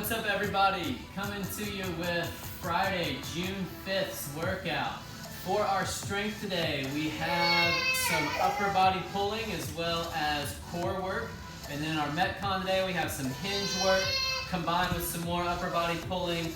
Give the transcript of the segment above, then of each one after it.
What's up, everybody? Coming to you with Friday, June 5th's workout. For our strength today, we have some upper body pulling as well as core work. And then our Metcon today, we have some hinge work combined with some more upper body pulling,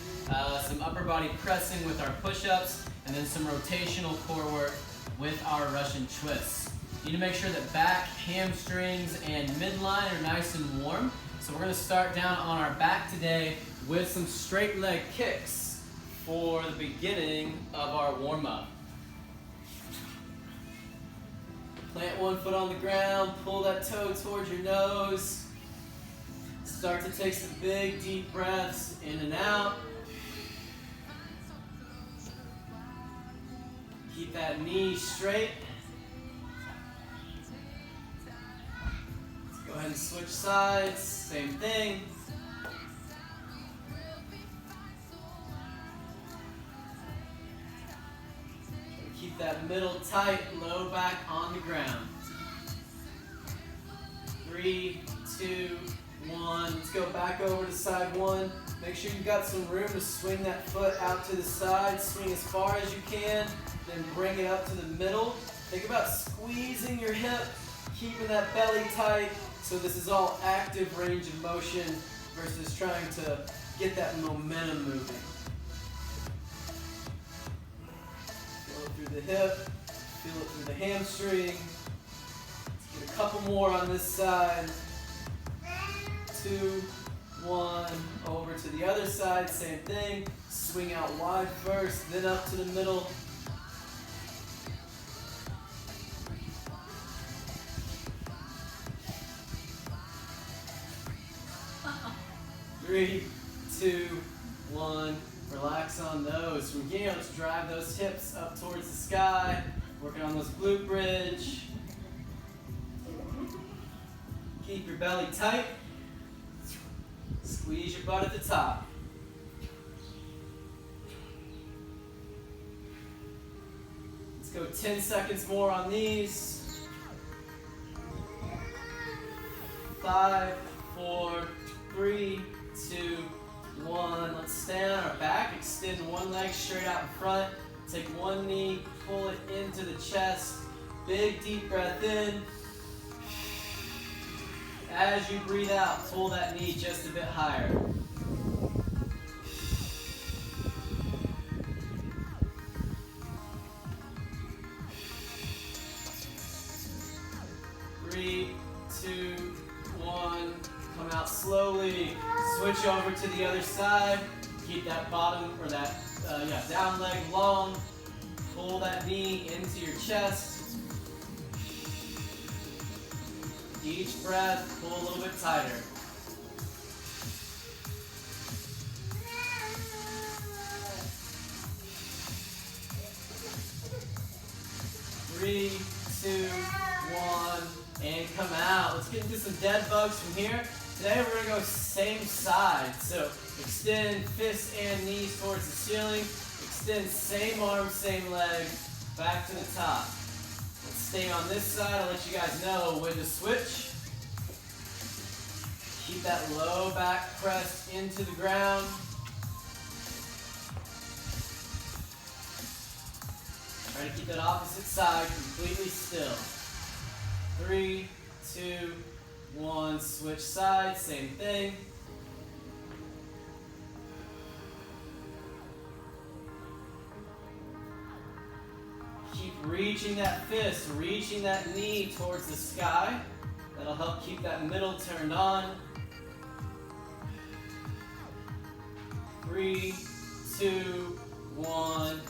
some upper body pressing with our push-ups, and then some rotational core work with our Russian twists. You need to make sure that back, hamstrings, and midline are nice and warm. So we're going to start down on our back today with some straight leg kicks for the beginning of our warm-up. Plant one foot on the ground, pull that toe towards your nose. Start to take some big deep breaths in and out. Keep that knee straight. Go ahead and switch sides, same thing. Keep that middle tight, low back on the ground. 3, 2, 1. Let's go back over to side one. Make sure you've got some room to swing that foot out to the side. Swing as far as you can, then bring it up to the middle. Think about squeezing your hip, keeping that belly tight. So this is all active range of motion versus trying to get that momentum moving. Feel it through the hip, feel it through the hamstring. Let's get a couple more on this side. 2, 1, over to the other side, same thing. Swing out wide first, then up to the middle. 3, 2, 1. Relax on those. From here, let's drive those hips up towards the sky. Working on those glute bridge. Keep your belly tight. Squeeze your butt at the top. Let's go 10 seconds more on these. 5, 4, 3, 2, 1. Let's stand on our back. Extend one leg straight out in front. Take one knee, pull it into the chest. Big deep breath in. As you breathe out, pull that knee just a bit higher. 3, 2, 1. Come out slowly. Switch over to the other side. Keep that bottom or that down leg long. Pull that knee into your chest. Each breath, pull a little bit tighter. 3, 2, 1, and come out. Let's get into some dead bugs from here. Today we're going to go same side. So extend fists and knees towards the ceiling. Extend same arm, same leg, back to the top. Let's stay on this side. I'll let you guys know when to switch. Keep that low back pressed into the ground. Try to keep that opposite side completely still. 3, 2, 1, switch sides, same thing. Keep reaching that fist, reaching that knee towards the sky. That'll help keep that middle turned on. 3, 2, 1,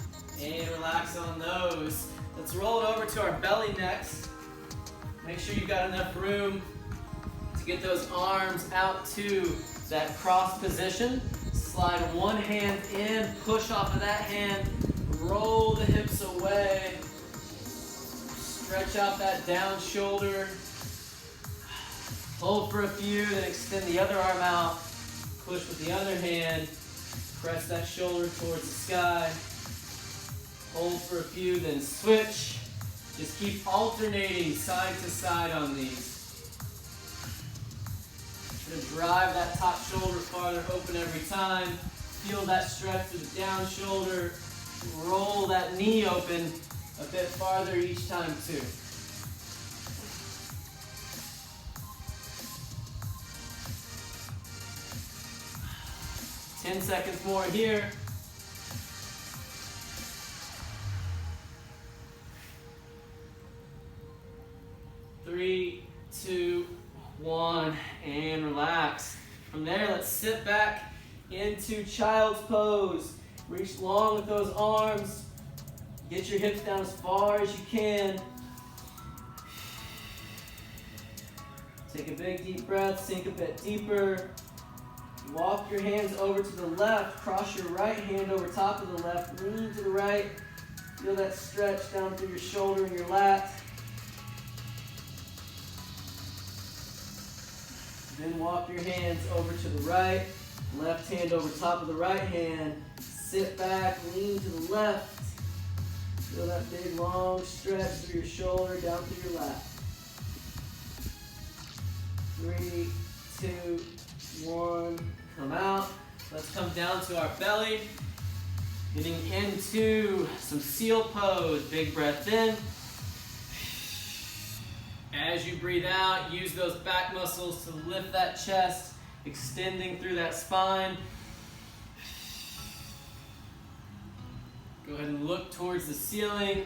and relax on those. Let's roll it over to our belly next. Make sure you've got enough room to get those arms out to that cross position. Slide one hand in, push off of that hand, roll the hips away. Stretch out that down shoulder. Hold for a few, then extend the other arm out. Push with the other hand. Press that shoulder towards the sky. Hold for a few, then switch. Just keep alternating side to side on these. Just gonna drive that top shoulder farther open every time. Feel that stretch through the down shoulder. Roll that knee open a bit farther each time too. 10 seconds more here. 3, 2, 1, and relax. From there, let's sit back into child's pose. Reach long with those arms. Get your hips down as far as you can. Take a big deep breath, sink a bit deeper. Walk your hands over to the left. Cross your right hand over top of the left. Lean to the right. Feel that stretch down through your shoulder and your lat. Then walk your hands over to the right. Left hand over top of the right hand. Sit back, lean to the left. Feel that big long stretch through your shoulder, down through your lat. 3, 2, 1, come out. Let's come down to our belly. Getting into some seal pose. Big breath in. As you breathe out, use those back muscles to lift that chest, extending through that spine. Go ahead and look towards the ceiling.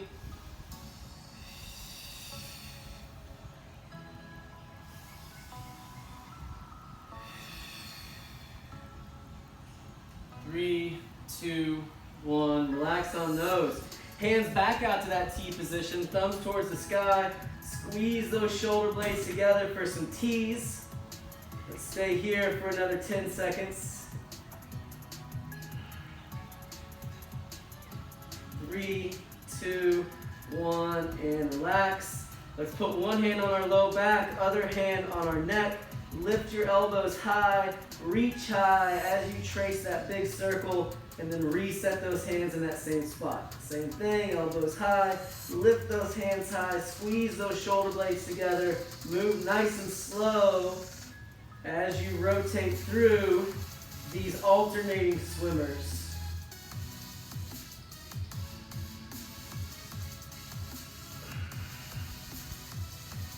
Three, 2, 1. Relax on those. Hands back out to that T position, thumbs towards the sky. Squeeze those shoulder blades together for some T's. Let's stay here for another 10 seconds. 3, 2, 1, and relax. Let's put one hand on our low back, other hand on our neck. Lift your elbows high, reach high as you trace that big circle, and then reset those hands in that same spot. Same thing, elbows high, lift those hands high, squeeze those shoulder blades together, move nice and slow as you rotate through these alternating swimmers.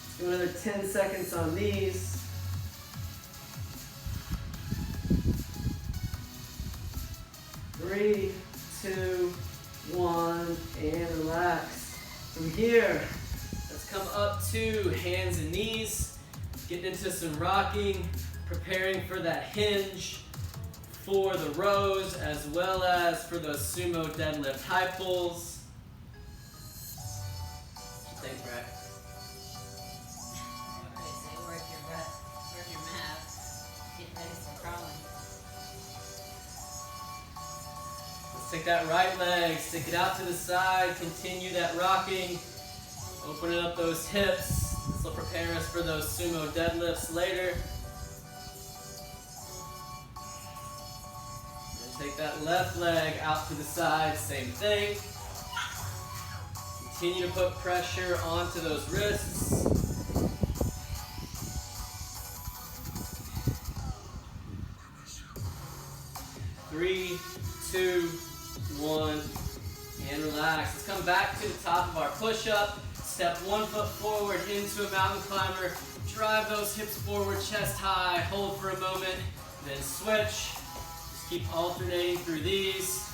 Let's do another 10 seconds on these. 3, 2, 1, and relax. From here, let's come up to hands and knees, getting into some rocking, preparing for that hinge for the rows as well as for those sumo deadlift high pulls. What do you think, Brett? Okay, so work your mat, get ready for crawling. Let's take that right leg, stick it out to the side, continue that rocking, opening up those hips. This will prepare us for those sumo deadlifts later. And take that left leg out to the side, same thing. Continue to put pressure onto those wrists. Three, 2, 1, and relax. Let's come back to the top of our push-up. Step one foot forward into a mountain climber. Drive those hips forward, chest high. Hold for a moment, then switch. Just keep alternating through these.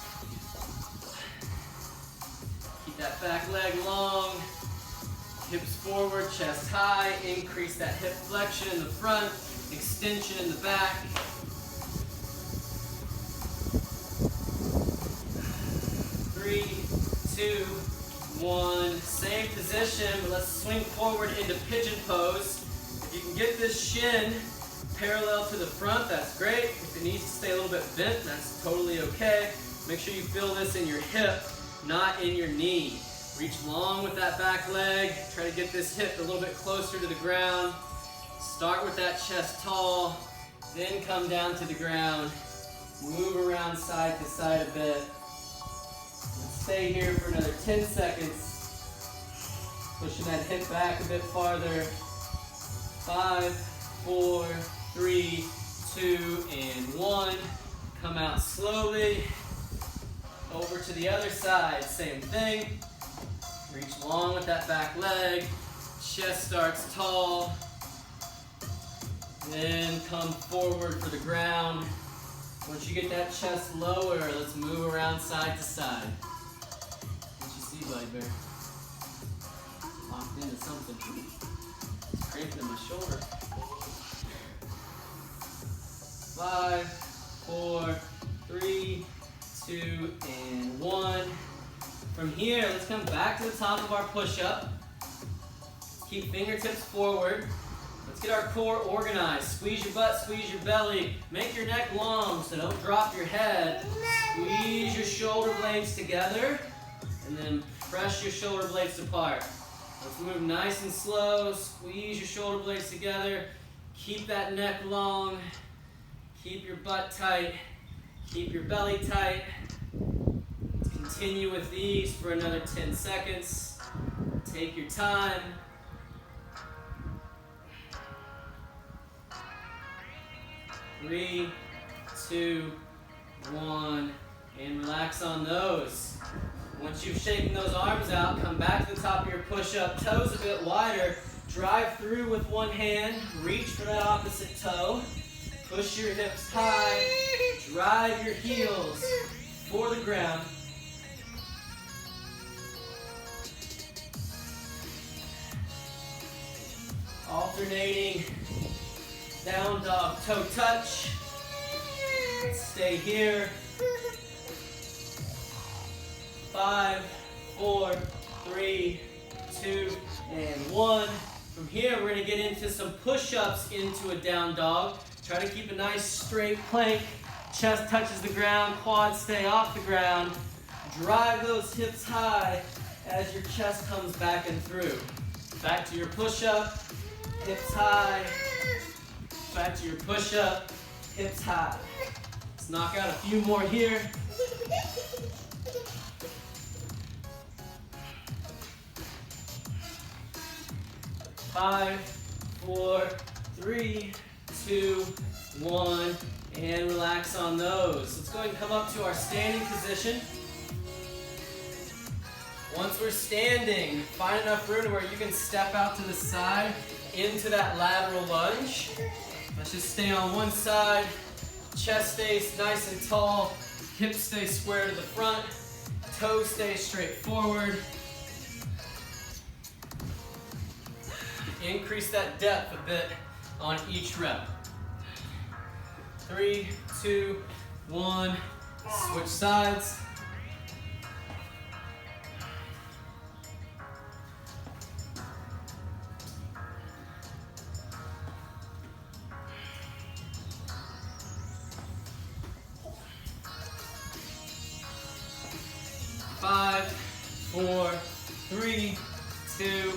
Keep that back leg long. Hips forward, chest high. Increase that hip flexion in the front, extension in the back. 3, 2, 1. Same position, but let's swing forward into pigeon pose. If you can get this shin parallel to the front, that's great. If it needs to stay a little bit bent, that's totally okay. Make sure you feel this in your hip, not in your knee. Reach long with that back leg. Try to get this hip a little bit closer to the ground. Start with that chest tall, then come down to the ground. Move around side to side a bit. Stay here for another 10 seconds. Pushing that hip back a bit farther. 5, 4, 3, 2, and 1. Come out slowly. Over to the other side, same thing. Reach long with that back leg. Chest starts tall. Then come forward for the ground. Once you get that chest lower, let's move around side to side. What you see, Buddy Bear? Locked into something. It's cramping in my shoulder. 5, 4, 3, 2, and 1. From here, let's come back to the top of our push-up. Keep fingertips forward. Let's get our core organized. Squeeze your butt, squeeze your belly. Make your neck long so don't drop your head. Squeeze your shoulder blades together and then press your shoulder blades apart. Let's move nice and slow. Squeeze your shoulder blades together. Keep that neck long. Keep your butt tight. Keep your belly tight. Let's continue with these for another 10 seconds. Take your time. 3, 2, 1, and relax on those. Once you've shaken those arms out, come back to the top of your push-up, toes a bit wider, drive through with one hand, reach for that opposite toe, push your hips high, drive your heels for the ground. Alternating down dog, toe touch. Stay here. 5, 4, 3, 2, and 1. From here, we're gonna get into some push-ups into a down dog. Try to keep a nice straight plank. Chest touches the ground, quads stay off the ground. Drive those hips high as your chest comes back and through. Back to your push-up, hips high. Back to your push-up, hips high. Let's knock out a few more here. 5, 4, 3, 2, 1, and relax on those. Let's go ahead and come up to our standing position. Once we're standing, find enough room where you can step out to the side into that lateral lunge. Let's just stay on one side. Chest stays nice and tall. Hips stay square to the front. Toes stay straight forward. Increase that depth a bit on each rep. 3, 2, 1. Switch sides. Five, 4, 3, 2,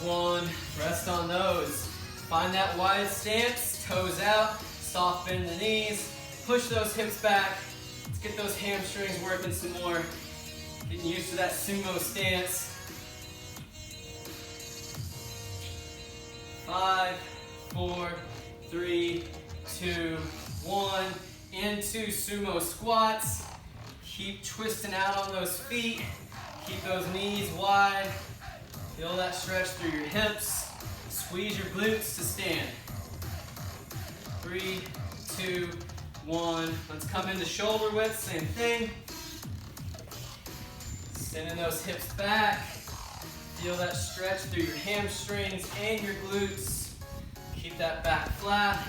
1. Rest on those. Find that wide stance, toes out, soft bend the knees, push those hips back. Let's get those hamstrings working some more. Getting used to that sumo stance. 5, 4, 3, 2, 1. Into sumo squats. Keep twisting out on those feet. Keep those knees wide. Feel that stretch through your hips. Squeeze your glutes to stand. 3, 2, 1. Let's come into shoulder width, same thing. Sending those hips back. Feel that stretch through your hamstrings and your glutes. Keep that back flat.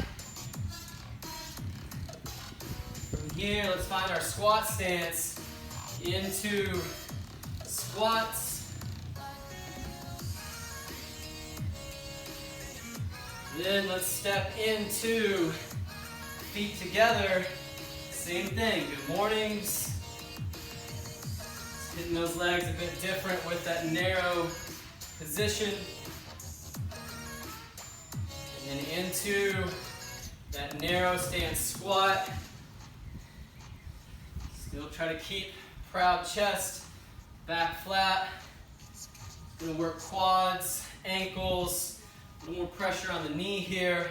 From here, let's find our squat stance into squats. Then let's step into feet together. Same thing, good mornings. Just hitting those legs a bit different with that narrow position. And then into that narrow stance squat. Still try to keep proud chest, back flat. Gonna work quads, ankles, a little more pressure on the knee here.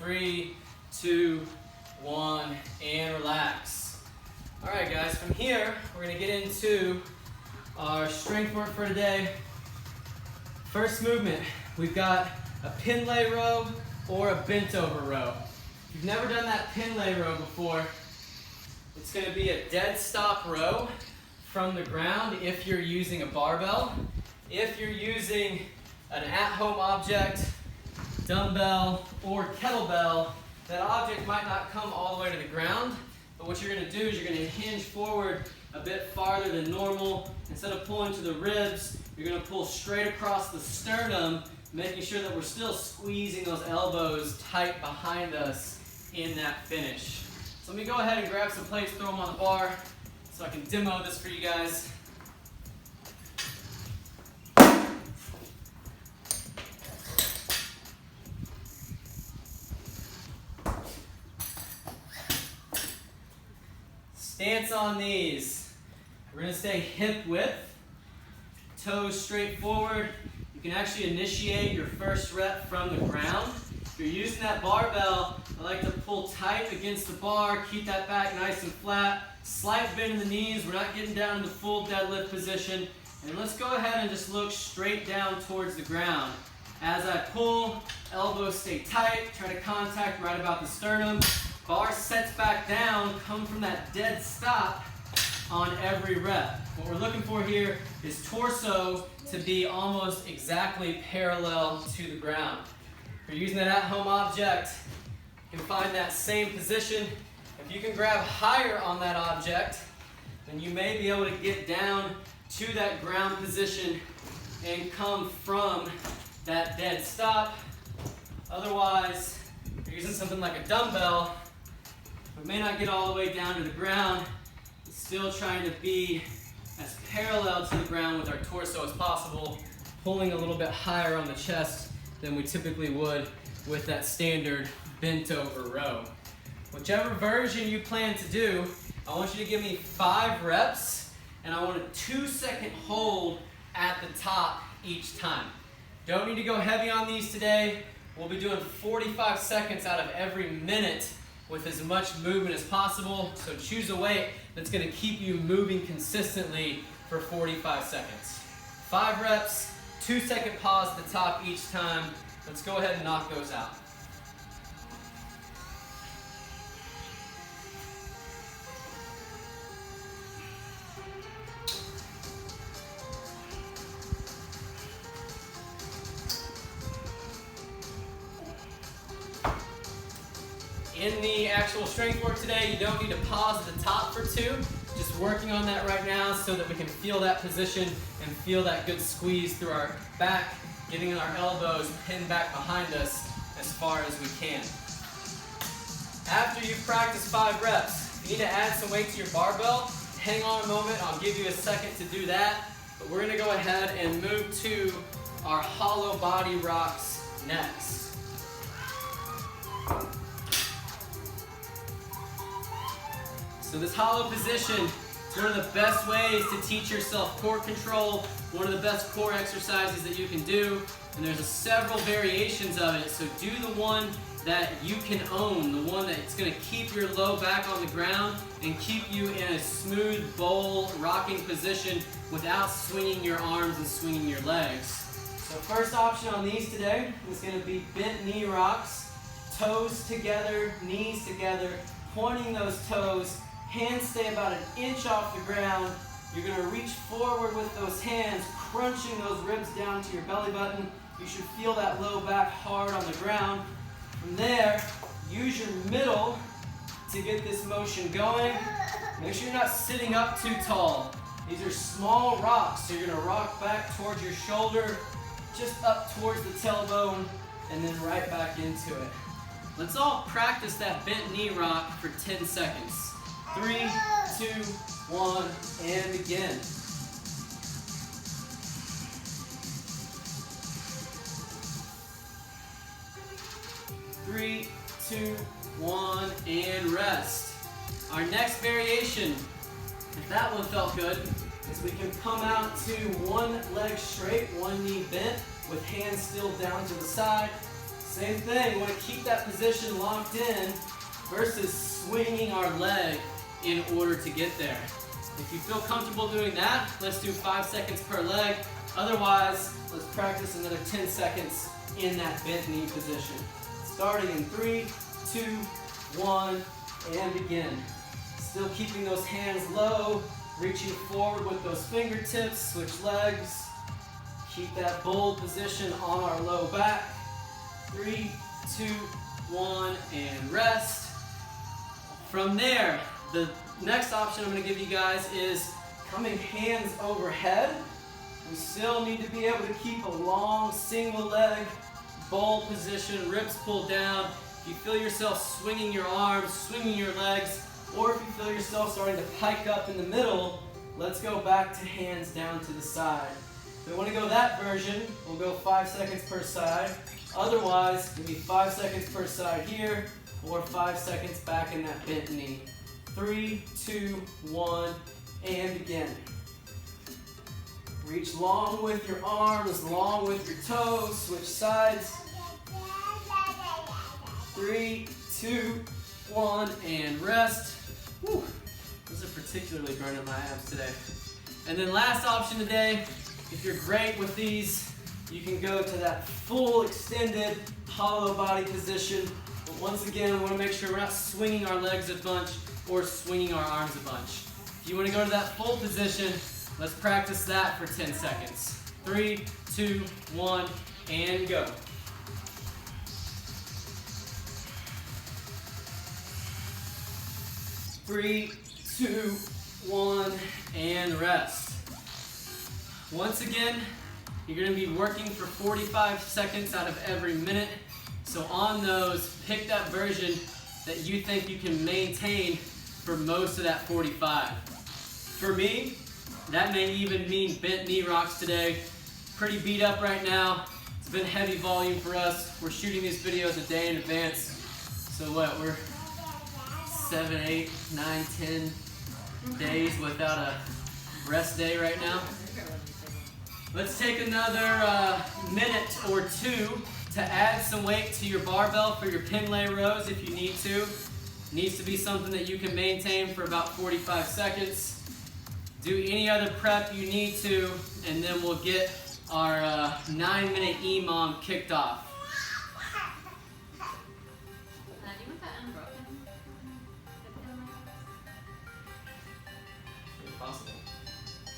3, 2, 1, and relax. All right, guys, from here, we're gonna get into our strength work for today. First movement, we've got a pin lay row or a bent over row. If you've never done that pin lay row before, it's gonna be a dead stop row from the ground if you're using a barbell. If you're using an at-home object, dumbbell, or kettlebell, that object might not come all the way to the ground, but what you're gonna do is you're gonna hinge forward a bit farther than normal. Instead of pulling to the ribs, you're gonna pull straight across the sternum, making sure that we're still squeezing those elbows tight behind us in that finish. So let me go ahead and grab some plates, throw them on the bar, so I can demo this for you guys. Stance on these. We're gonna stay hip width, toes straight forward. You can actually initiate your first rep from the ground. If you're using that barbell, I like to pull tight against the bar, keep that back nice and flat. Slight bend in the knees, we're not getting down into full deadlift position. And let's go ahead and just look straight down towards the ground. As I pull, elbows stay tight, try to contact right about the sternum. Bar sets back down, come from that dead stop on every rep. What we're looking for here is torso to be almost exactly parallel to the ground. If you're using that at-home object, you can find that same position. If you can grab higher on that object, then you may be able to get down to that ground position and come from that dead stop. Otherwise, if you're using something like a dumbbell, we may not get all the way down to the ground. It's still trying to be as parallel to the ground with our torso as possible, pulling a little bit higher on the chest than we typically would with that standard bent over row. Whichever version you plan to do, I want you to give me 5 reps, and I want a 2-second hold at the top each time. Don't need to go heavy on these today. We'll be doing 45 seconds out of every minute with as much movement as possible. So choose a weight that's gonna keep you moving consistently for 45 seconds. 5 reps, 2-second pause at the top each time. Let's go ahead and knock those out. In the actual strength work today, you don't need to pause at the top for 2. Just working on that right now so that we can feel that position and feel that good squeeze through our back, getting our elbows pinned back behind us as far as we can. After you've practiced 5 reps, if you need to add some weight to your barbell, hang on a moment, I'll give you a second to do that. But we're gonna go ahead and move to our hollow body rocks next. So this hollow position is one of the best ways to teach yourself core control, one of the best core exercises that you can do, and there's several variations of it, so do the one that you can own, the one that's going to keep your low back on the ground and keep you in a smooth bowl rocking position without swinging your arms and swinging your legs. So first option on these today is going to be bent knee rocks, toes together, knees together, pointing those toes. Hands stay about 1 inch off the ground. You're gonna reach forward with those hands, crunching those ribs down to your belly button. You should feel that low back hard on the ground. From there, use your middle to get this motion going. Make sure you're not sitting up too tall. These are small rocks, so you're gonna rock back towards your shoulder, just up towards the tailbone, and then right back into it. Let's all practice that bent knee rock for 10 seconds. 3, 2, 1, and begin. 3, 2, 1, and rest. Our next variation, if that one felt good, is we can come out to one leg straight, one knee bent, with hands still down to the side. Same thing, we want to keep that position locked in versus swinging our leg in order to get there. If you feel comfortable doing that, let's do 5 seconds per leg. Otherwise, let's practice another 10 seconds in that bent knee position. Starting in 3, 2, 1, and begin. Still keeping those hands low, reaching forward with those fingertips, switch legs. Keep that bold position on our low back. 3, 2, 1, and rest. From there, the next option I'm going to give you guys is coming hands overhead. We still need to be able to keep a long single leg, bold position, ribs pulled down. If you feel yourself swinging your arms, swinging your legs, or if you feel yourself starting to pike up in the middle, let's go back to hands down to the side. If we want to go that version, we'll go 5 seconds per side. Otherwise, it'll be 5 seconds per side here, or 5 seconds back in that bent knee. 3, 2, 1, and begin. Reach long with your arms, long with your toes, switch sides. 3, 2, 1, and rest. Whew. Those are particularly burning my abs today. And then last option today, if you're great with these, you can go to that full extended hollow body position. But once again, we want to make sure we're not swinging our legs a bunch or swinging our arms a bunch. If you want to go to that full position, let's practice that for 10 seconds. 3, 2, 1, and go. 3, 2, 1, and rest. Once again, you're going to be working for 45 seconds out of every minute. So on those, pick that version that you think you can maintain for most of that 45. For me, that may even mean bent knee rocks today. Pretty beat up right now. It's been heavy volume for us. We're shooting these videos a day in advance. So what, we're 7, 8, 9, 10 days without a rest day right now. Let's take another minute or two to add some weight to your barbell for your pin lay rows if you need to. Needs to be something that you can maintain for about 45 seconds. Do any other prep you need to, and then we'll get our 9-minute Imam kicked off. Do you want that unbroken? Possible.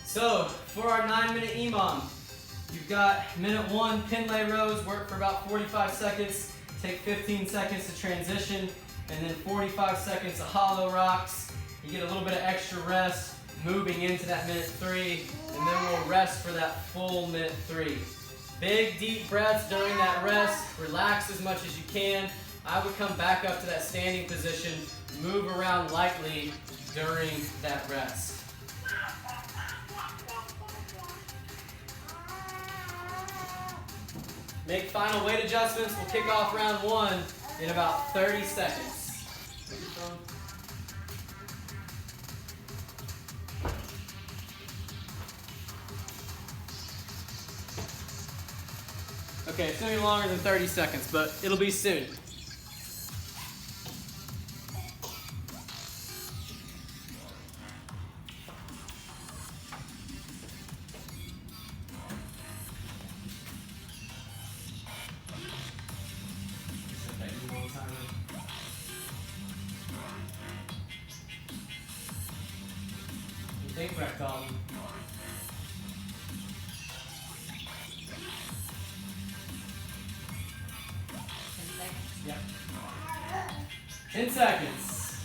So, for our 9-minute Imam, you've got minute 1, pin lay rows, work for about 45 seconds, take 15 seconds to transition, and then 45 seconds of hollow rocks. You get a little bit of extra rest, moving into that minute 3, and then we'll rest for that full minute 3. Big deep breaths during that rest, relax as much as you can. I would come back up to that standing position, move around lightly during that rest. Make final weight adjustments. We'll kick off round 1 in about 30 seconds. Okay, it's going to be longer than 30 seconds, but it'll be soon. Think back on. Yep. 10 seconds.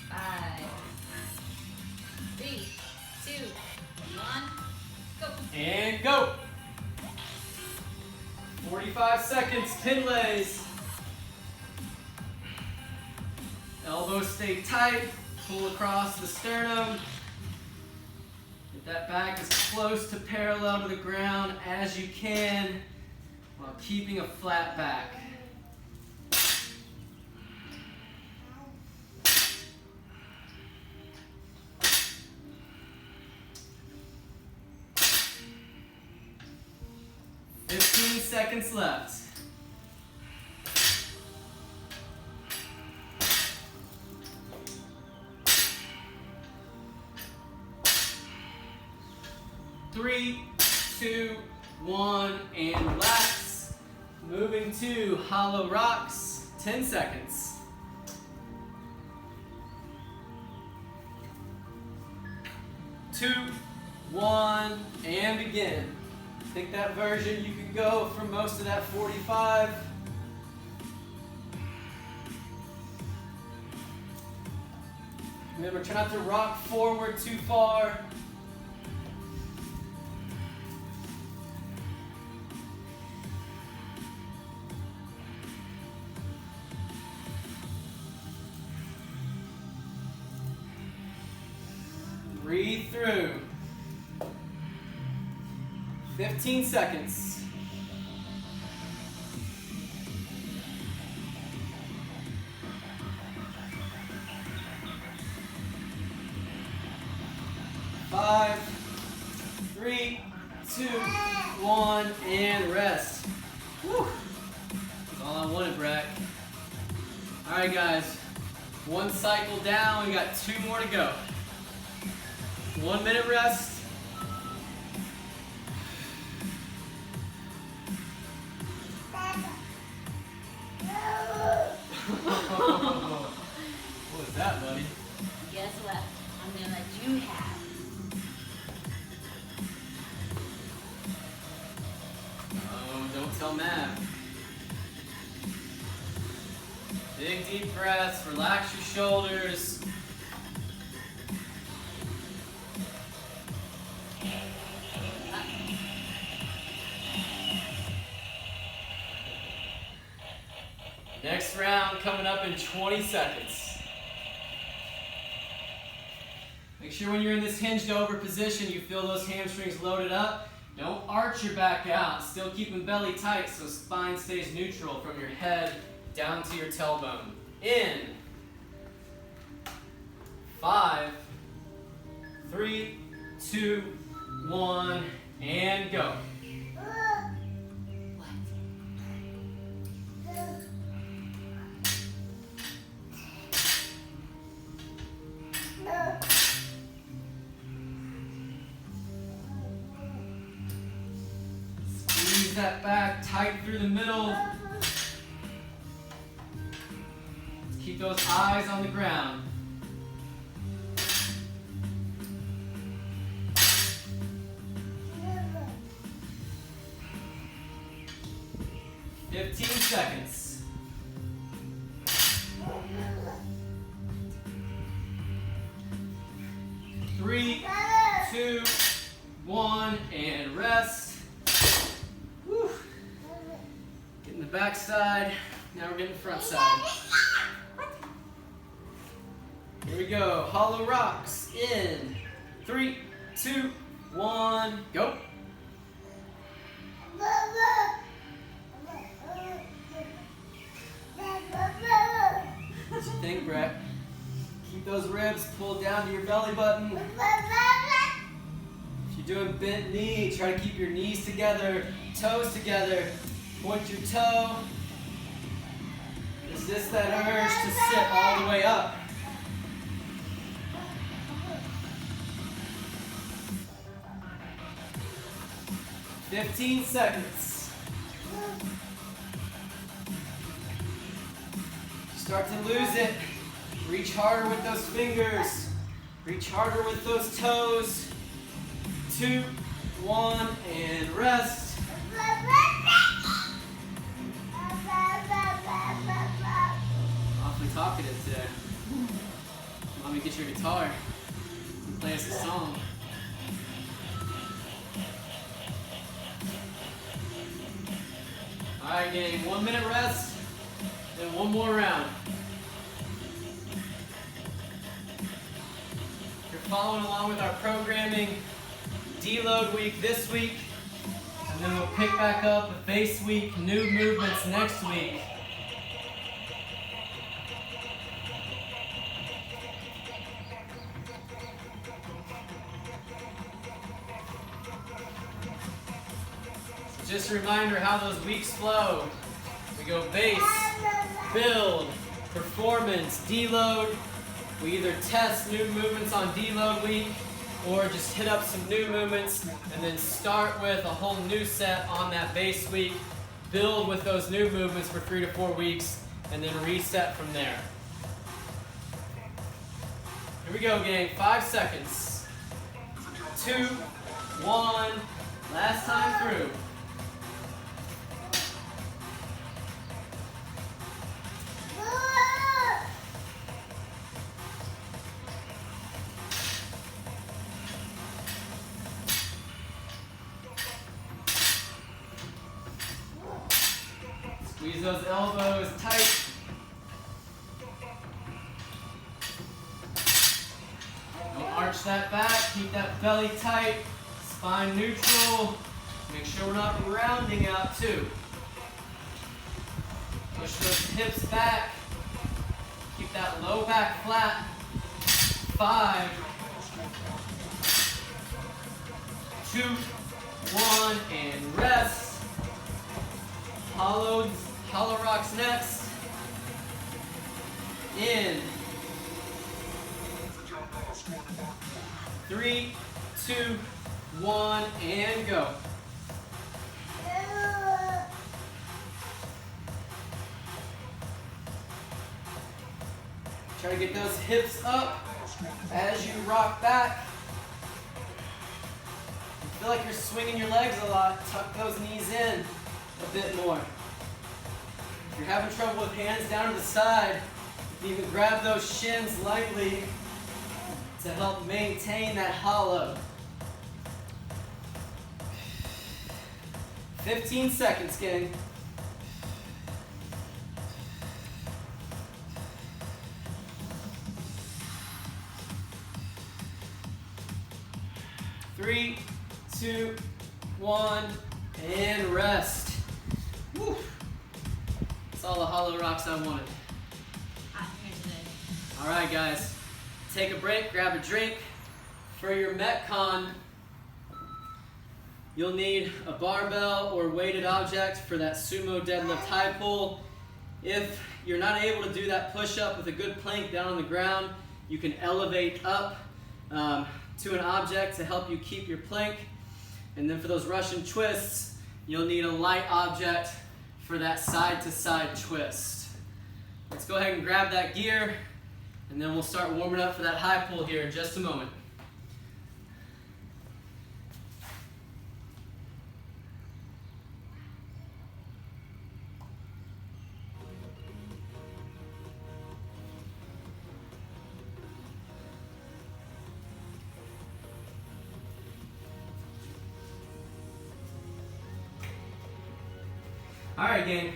5, 3, 2, 1, go. And go. 45 seconds, pin lays. Elbows stay tight. Pull across the sternum. Get that back as close to parallel to the ground as you can while keeping a flat back. Seconds left. 3, 2, 1, and relax. Moving to hollow rocks, 10 seconds. 2, 1, and begin. Pick that version. You can go for most of that 45. Remember, try not to rock forward too far. Breathe through. 15 seconds. Five, 3, 2, 1, and rest. Whew. That's all I wanted, Brack. All right, guys. One cycle down. We got 2 more to go. 1 minute rest. What was that, buddy? Guess what? I'm gonna let you have. Oh, don't tell Matt. Big deep breaths. Relax your shoulders. Next round coming up in 20 seconds. Make sure when you're in this hinged over position, you feel those hamstrings loaded up. Don't arch your back out. Still keeping belly tight so spine stays neutral from your head down to your tailbone. In 5, 3, 2, 1, and go. Squeeze that back tight through the middle. Keep those eyes on the ground. Fifteen seconds. 3, 2, 1, and rest. Whew. Getting the back side. Now we're getting the front side. Here we go. Hollow rocks in 3, 2, 1, go. What you think, Brett? Keep those ribs pulled down to your belly button. If you're doing bent knee, try to keep your knees together, toes together. Point your toe. Resist that urge to sit all the way up. "15 seconds. Start to lose it. Reach harder with those fingers. Reach harder with those toes. 2, 1, and rest. Awfully talkative today. Let me get your guitar and play us a song. All right, gang, 1 minute rest, then 1 more round. If you're following along with our programming, deload week this week, and then we'll pick back up with base week, new movements next week. Just a reminder how those weeks flow. We go base, build, performance, deload. We either test new movements on deload week, or just hit up some new movements and then start with a whole new set on that base week. Build with those new movements for 3 to 4 weeks and then reset from there. Here we go, gang. 5 seconds. 2, 1. Last time through. Squeeze those elbows tight. Don't arch that back. Keep that belly tight. Spine neutral. Make sure we're not rounding out too. Push those hips back. Keep that low back flat. 5, 2, 1, and rest. Hollow rocks next. In. 3, 2, 1, and go. Try to get those hips up as you rock back. You feel like you're swinging your legs a lot, tuck those knees in a bit more. If you're having trouble with hands down to the side, you can grab those shins lightly to help maintain that hollow. 15 seconds, gang. Three, 2, 1, and rest. Woo. That's all the hollow rocks I wanted. Hot here today. All right, guys. Take a break, grab a drink. For your Metcon, you'll need a barbell or weighted object for that Sumo Deadlift high pull. If you're not able to do that push-up with a good plank down on the ground, you can elevate up to an object to help you keep your plank. And then for those Russian twists, you'll need a light object for that side-to-side twist. Let's go ahead and grab that gear, and then we'll start warming up for that high pull here in just a moment. All right, gang.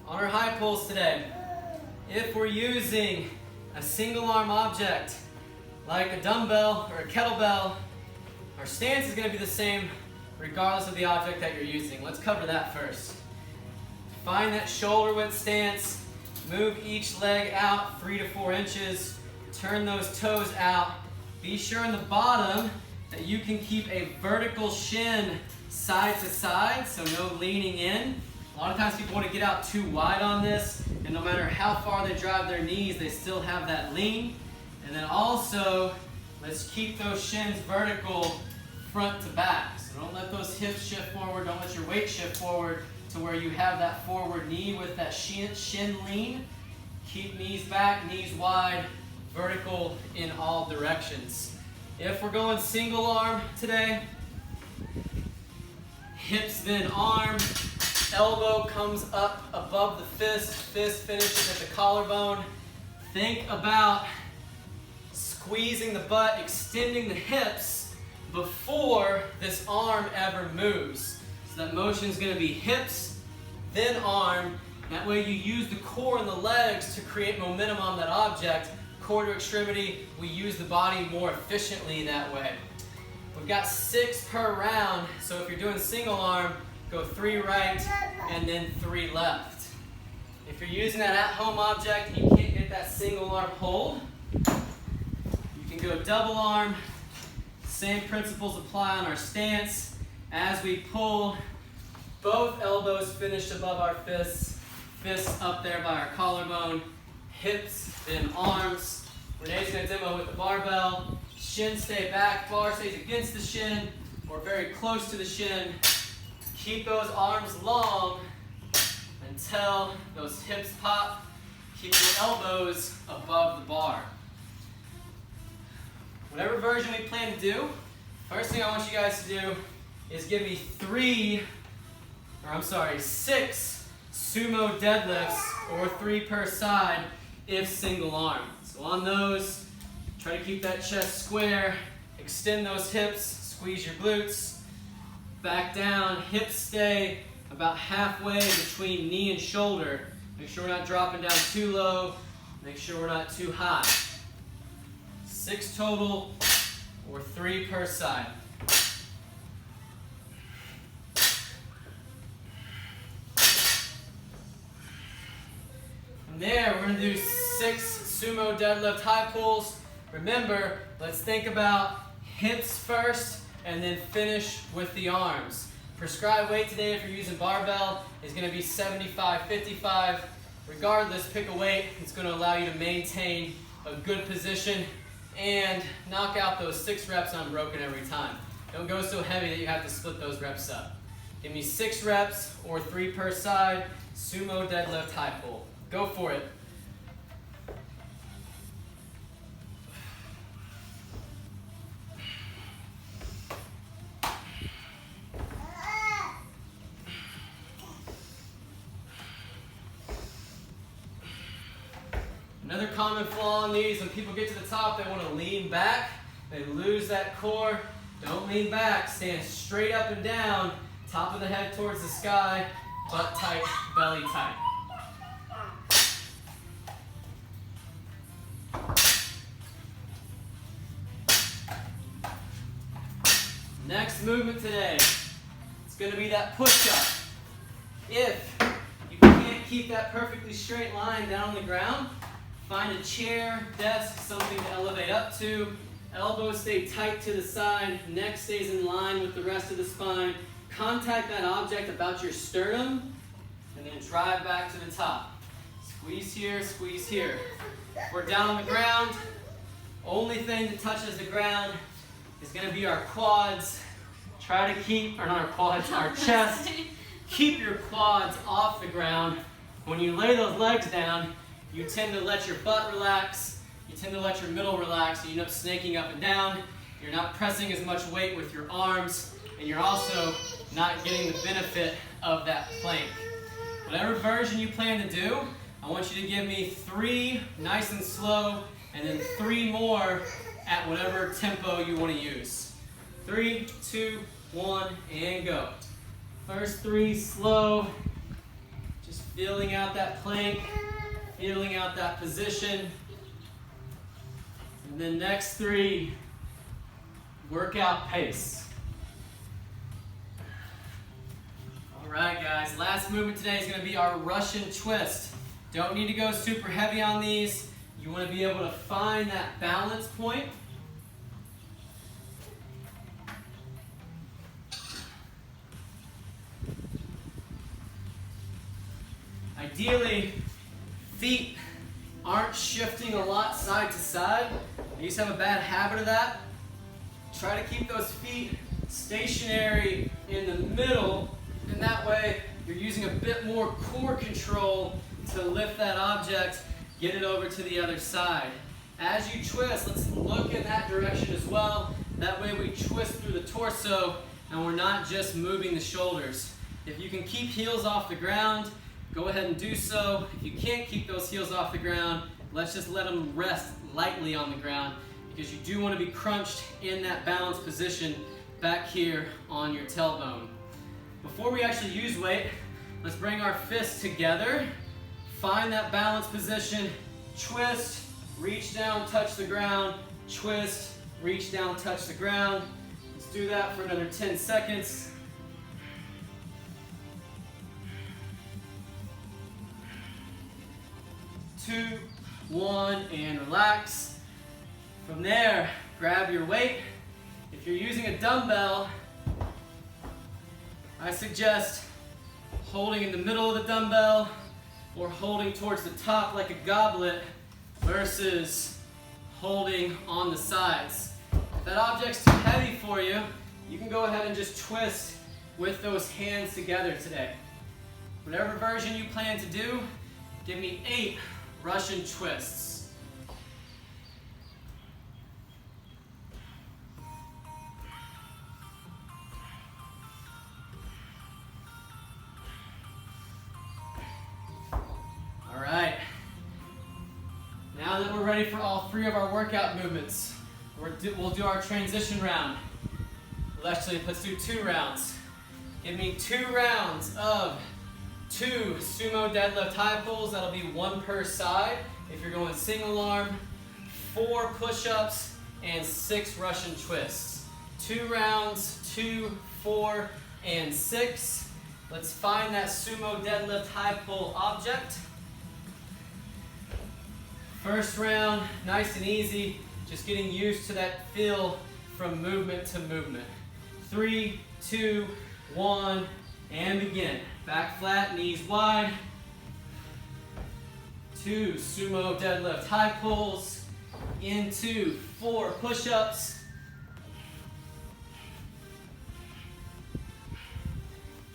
On our high pulls today, if we're using a single arm object like a dumbbell or a kettlebell, our stance is going to be the same regardless of the object that you're using. Let's cover that first. Find that shoulder width stance, move each leg out 3 to 4 inches, turn those toes out. Be sure in the bottom that you can keep a vertical shin side to side, so no leaning in. A lot of times people want to get out too wide on this, and no matter how far they drive their knees, they still have that lean. And then also, let's keep those shins vertical front to back. So don't let those hips shift forward, don't let your weight shift forward to where you have that forward knee with that shin lean. Keep knees back, knees wide, vertical in all directions. If we're going single arm today, hips then arm, elbow comes up above the fist, fist finishes at the collarbone. Think about squeezing the butt, extending the hips before this arm ever moves. So that motion is going to be hips, then arm. That way you use the core and the legs to create momentum on that object. Core to extremity, we use the body more efficiently that way. We've got 6 per round, so if you're doing single arm, go 3 right and then 3 left. If you're using that at-home object and you can't get that single arm hold, you can go double arm. Same principles apply on our stance. As we pull, both elbows finished above our fists, fists up there by our collarbone, hips Then arms. Renee's gonna demo with the barbell. Shin stay back, bar stays against the shin or very close to the shin. Keep those arms long until those hips pop. Keep your elbows above the bar. Whatever version we plan to do, first thing I want you guys to do is give me 6 Sumo Deadlifts, or 3 per side if single arm. So on those, try to keep that chest square, extend those hips, squeeze your glutes, back down, hips stay about halfway between knee and shoulder. Make sure we're not dropping down too low, make sure we're not too high. 6 total, or 3 per side. From there, we're going to do 6 Sumo Deadlift high pulls. Remember, let's think about hips first and then finish with the arms. Prescribed weight today, if you're using barbell, is going to be 75-55. Regardless, pick a weight. It's going to allow you to maintain a good position and knock out those 6 reps unbroken every time. Don't go so heavy that you have to split those reps up. Give me 6 reps or 3 per side, Sumo Deadlift high pull. Go for it. Another common flaw on these, when people get to the top, they want to lean back. They lose that core. Don't lean back. Stand straight up and down. Top of the head towards the sky. Butt tight, belly tight. Next movement today, it's going to be that push-up. If you can't keep that perfectly straight line down on the ground, find a chair, desk, something to elevate up to. Elbows stay tight to the side, neck stays in line with the rest of the spine. Contact that object about your sternum, and then drive back to the top. Squeeze here, squeeze here. If we're down on the ground, only thing that touches the ground is going to be our quads. Try to keep, or not our quads, our chest. Keep your quads off the ground. When you lay those legs down, you tend to let your butt relax, you tend to let your middle relax, so you end up snaking up and down. You're not pressing as much weight with your arms, and you're also not getting the benefit of that plank. Whatever version you plan to do, I want you to give me 3 nice and slow, and then 3 more at whatever tempo you want to use. 3, 2, 1, and go. First 3 slow, just feeling out that plank, feeling out that position. And then next 3, workout pace. All right, guys, last movement today is going to be our Russian twist. Don't need to go super heavy on these. You want to be able to find that balance point. Ideally, feet aren't shifting a lot side to side. I used to have a bad habit of that. Try to keep those feet stationary in the middle, and that way you're using a bit more core control to lift that object, get it over to the other side. As you twist, let's look in that direction as well. That way we twist through the torso and we're not just moving the shoulders. If you can keep heels off the ground, go ahead and do so. If you can't keep those heels off the ground, let's just let them rest lightly on the ground, because you do want to be crunched in that balanced position back here on your tailbone. Before we actually use weight, let's bring our fists together, find that balanced position, twist, reach down, touch the ground, twist, reach down, touch the ground. Let's do that for another 10 seconds. Two, 1, and relax. From there, grab your weight. If you're using a dumbbell, I suggest holding in the middle of the dumbbell or holding towards the top like a goblet versus holding on the sides. If that object's too heavy for you, you can go ahead and just twist with those hands together today. Whatever version you plan to do, give me 8 Russian twists. All right. Now that we're ready for all 3 of our workout movements, we'll do our transition round. Actually, let's do 2 rounds. Give me 2 rounds of 2 sumo deadlift high pulls. That'll be 1 per side. If you're going single arm, 4 push-ups, and 6 Russian twists. 2 rounds, 2, 4, and 6. Let's find that sumo deadlift high pull object. First round, nice and easy. Just getting used to that feel from movement to movement. 3, 2, 1, and begin. Back flat, knees wide. 2 sumo deadlift high pulls. Into 4 push-ups.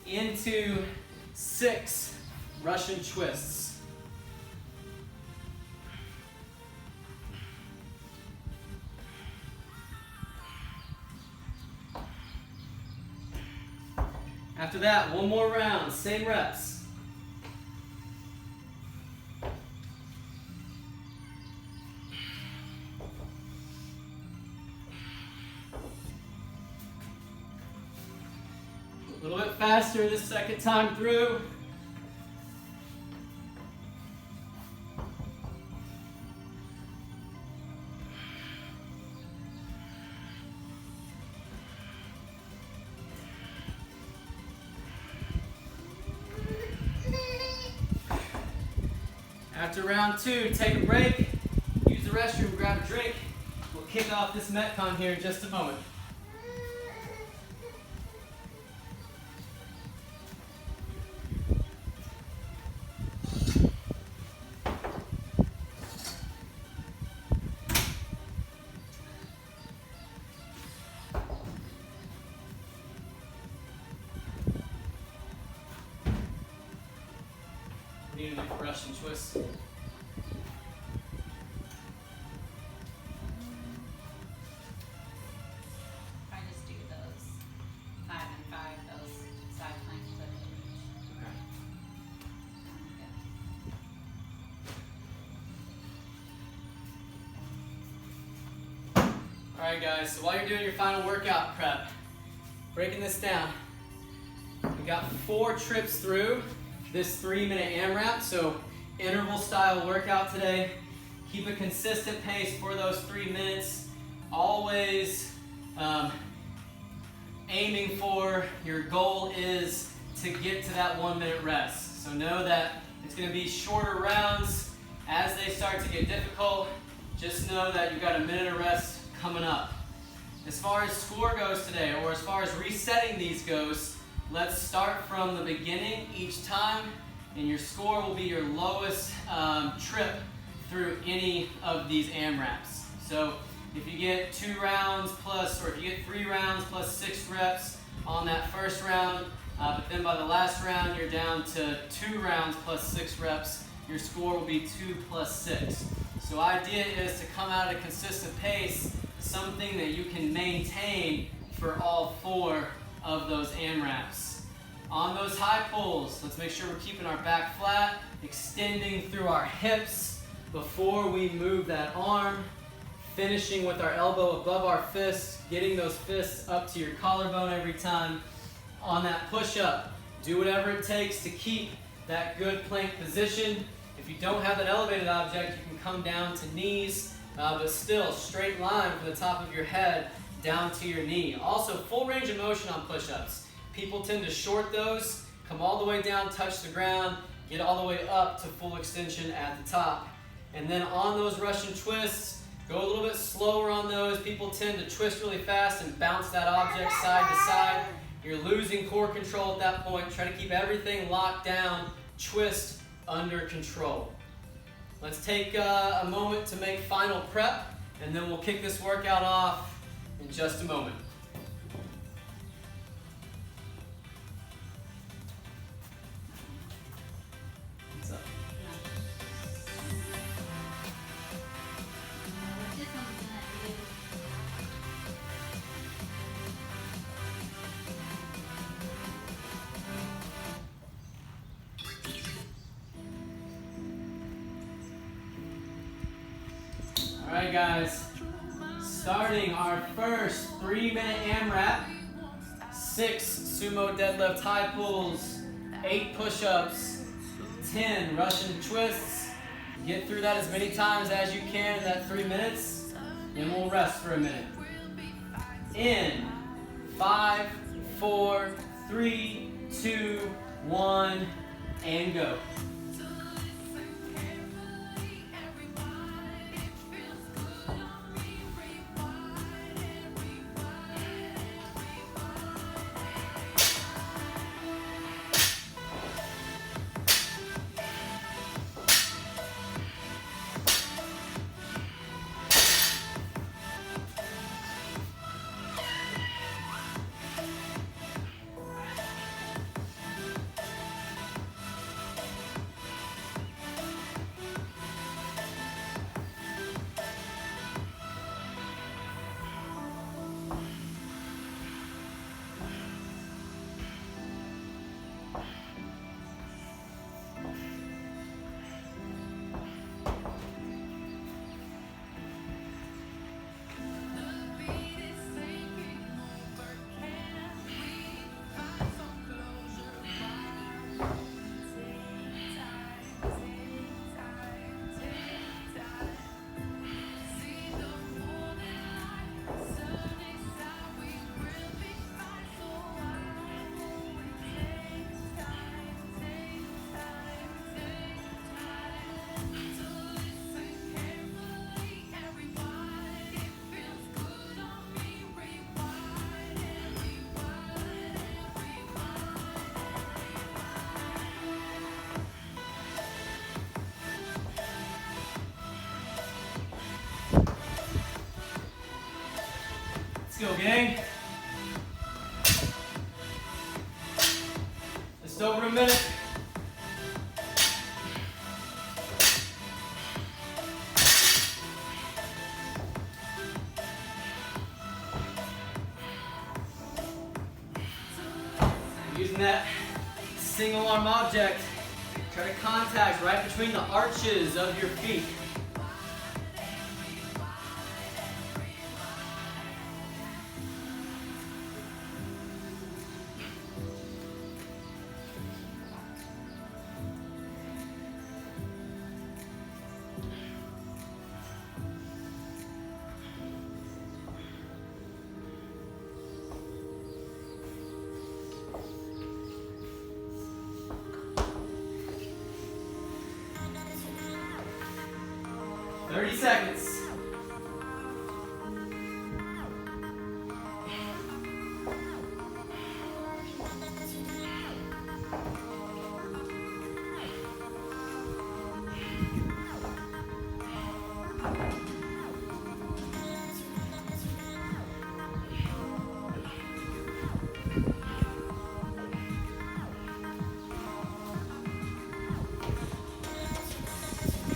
Into 6 Russian twists. After that, 1 more round, same reps. A little bit faster this second time through. After round 2, take a break, use the restroom, grab a drink. We'll kick off this Metcon here in just a moment. Need a Russian twist. I just do those 5 and 5, those side planks with each. Okay. All right, guys, so while you're doing your final workout prep, breaking this down, we got 4 trips through this 3-minute AMRAP, so interval style workout today. Keep a consistent pace for those 3 minutes. Always aiming for, your goal is to get to that 1-minute rest. So know that it's going to be shorter rounds. As they start to get difficult, just know that you've got a minute of rest coming up. As far as score goes today, or as far as resetting these goes, let's start from the beginning each time, and your score will be your lowest trip through any of these AMRAPs. So if you get 2 rounds plus, or if you get 3 rounds plus 6 reps on that first round, but then by the last round you're down to 2 rounds plus 6 reps, your score will be 2 plus 6. So idea is to come out at a consistent pace, something that you can maintain for all 4 of those AMRAPs. On those high pulls, let's make sure we're keeping our back flat, extending through our hips before we move that arm, finishing with our elbow above our fist, getting those fists up to your collarbone every time. On that push-up, do whatever it takes to keep that good plank position. If you don't have that elevated object, you can come down to knees, but still straight line from the top of your head down to your knee. Also, full range of motion on push-ups. People tend to short those, come all the way down, touch the ground, get all the way up to full extension at the top. And then on those Russian twists, go a little bit slower on those. People tend to twist really fast and bounce that object side to side. You're losing core control at that point. Try to keep everything locked down, twist under control. Let's take a moment to make final prep, and then we'll kick this workout off in just a moment. What's up? All right, guys, starting our first 3-minute AMRAP, 6 sumo deadlift high pulls, 8 push-ups, 10 Russian twists. Get through that as many times as you can in that 3 minutes, then we'll rest for a minute. In 5, 4, 3, 2, 1, and go. Let's go, gang. Just over a minute. Using that single arm object, try to contact right between the arches of your feet. Seconds.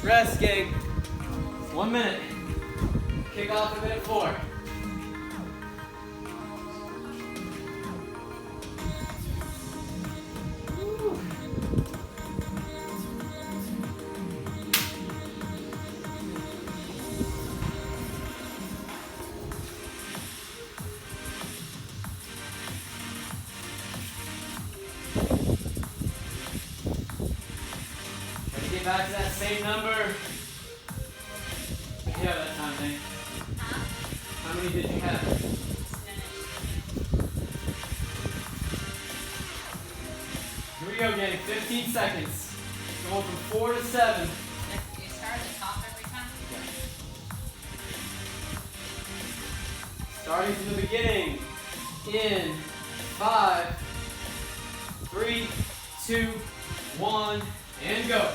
Rest, gang. 1 minute. Kick off in minute 4. Woo. Try to get back to that same number. Yeah, that time, Nate. Huh? How many did you have? Here we go, gang. 15 seconds. Going from 4 to 7. You start at the top every time? Starting from the beginning. In 5, 3, 2, 1, and go.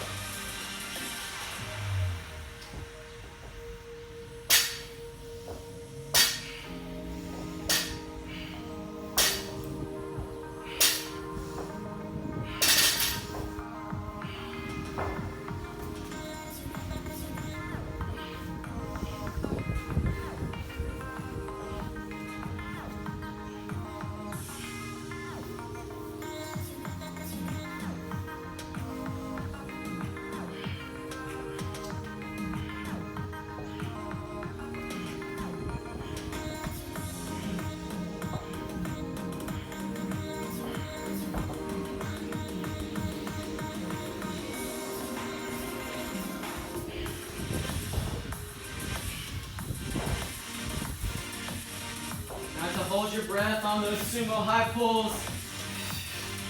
hold your breath on those sumo high pulls.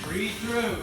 Breathe through.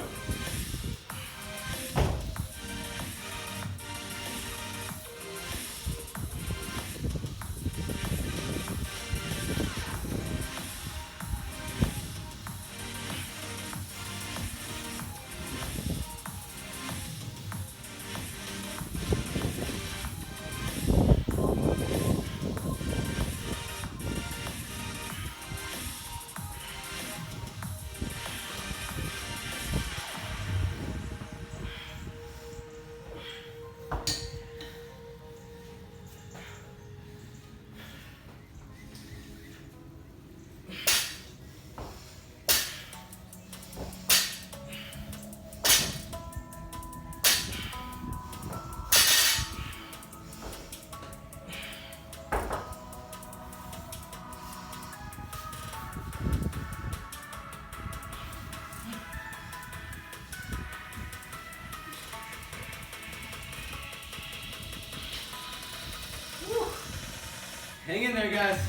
Hang in there, guys.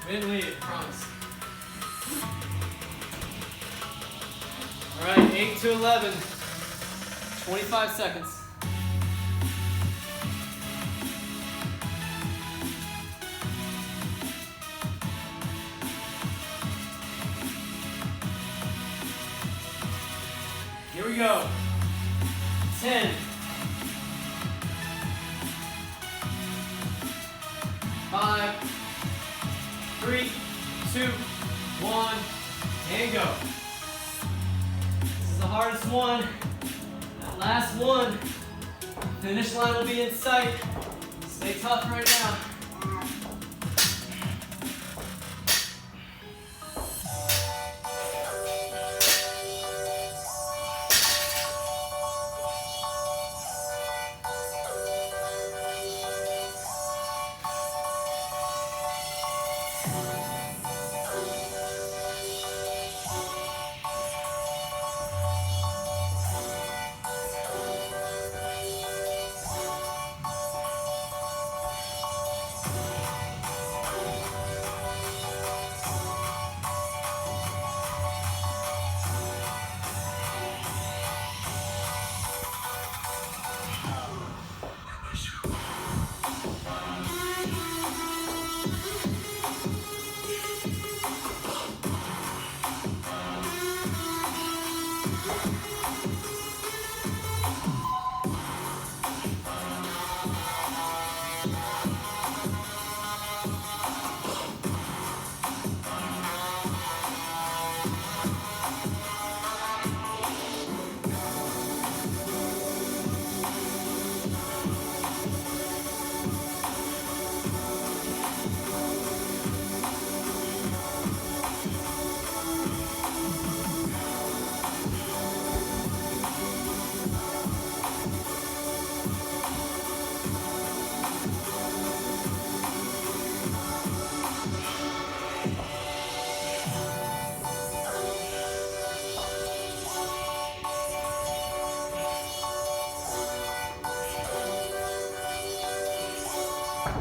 Didn't leave, promise. All right, 8 to 11, 25 seconds. Here we go. 10. 5. 3, 2, 1, and go. This is the hardest one. That last one. Finish line will be in sight. Stay tough right now. Let's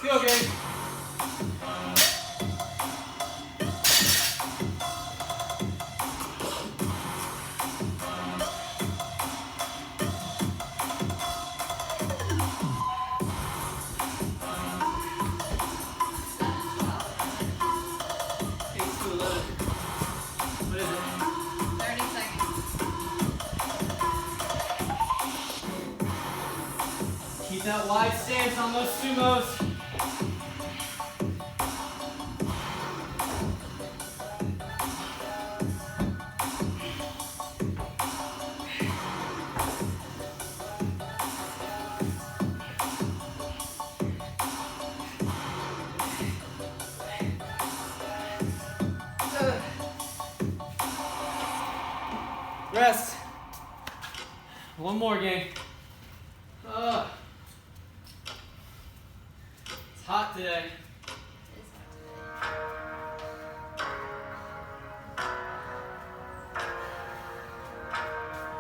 go, gang. What is it? 30 seconds. Keep that wide stance on those sumos. Rest. One more, gang. It's hot today.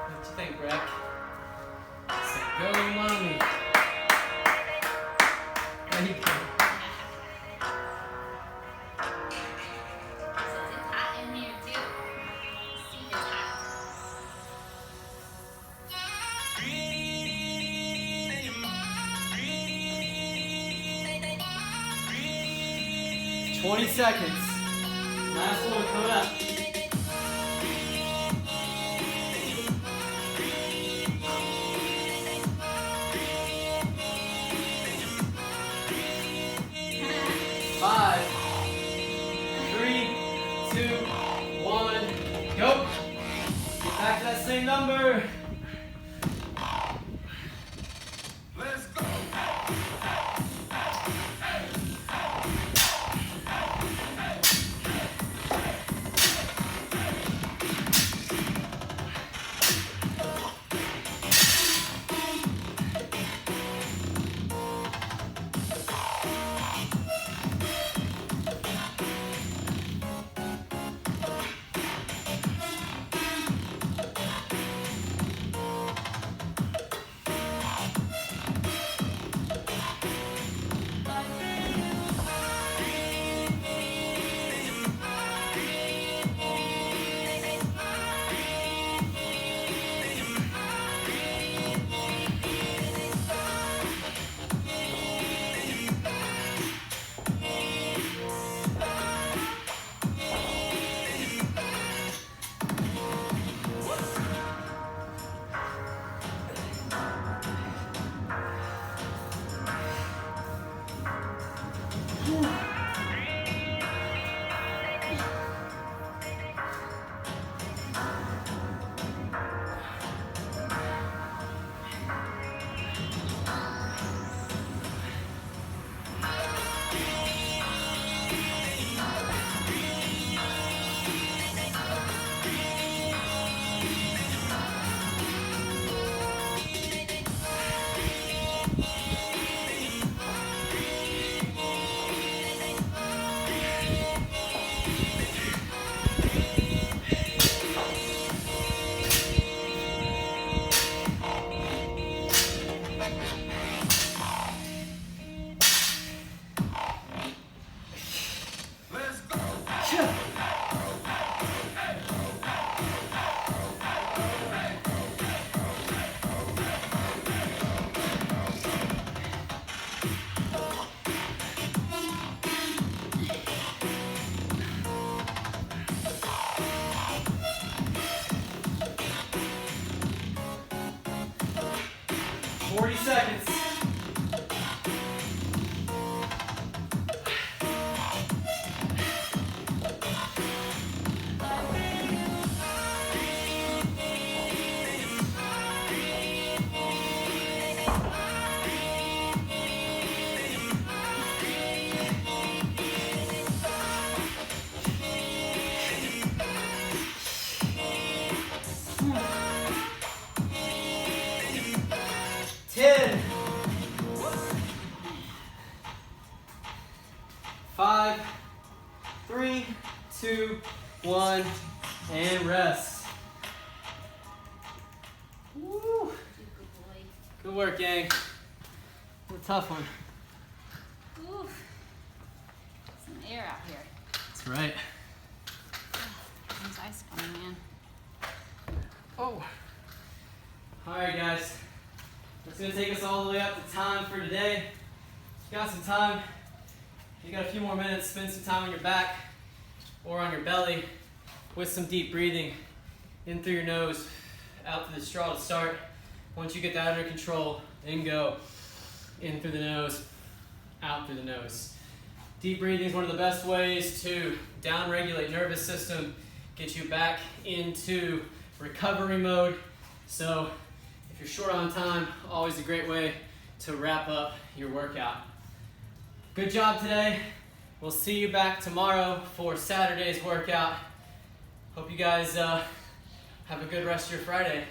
What you think, Breck? Say, go, mommy. There you go. It's hot in here too. See, it's hot. 20 seconds. Last one coming up. Five, 3, 2, 1, go. Get back to that same number. Let's go. 40 seconds. Ten. 2, 1, and rest. Woo. Good boy. Good work, gang. It's a tough one. Oof. Some air out here. That's right. There's ice coming in. Oh. All right, guys. That's gonna take us all the way up to time for today. You got some time. You got a few more minutes. Spend some time on your back or on your belly with some deep breathing. In through your nose, out through the straw to start. Once you get that under control, then go in through the nose, out through the nose. Deep breathing is one of the best ways to down-regulate nervous system, get you back into recovery mode. So if you're short on time, always a great way to wrap up your workout. Good job today. We'll see you back tomorrow for Saturday's workout. Hope you guys have a good rest of your Friday.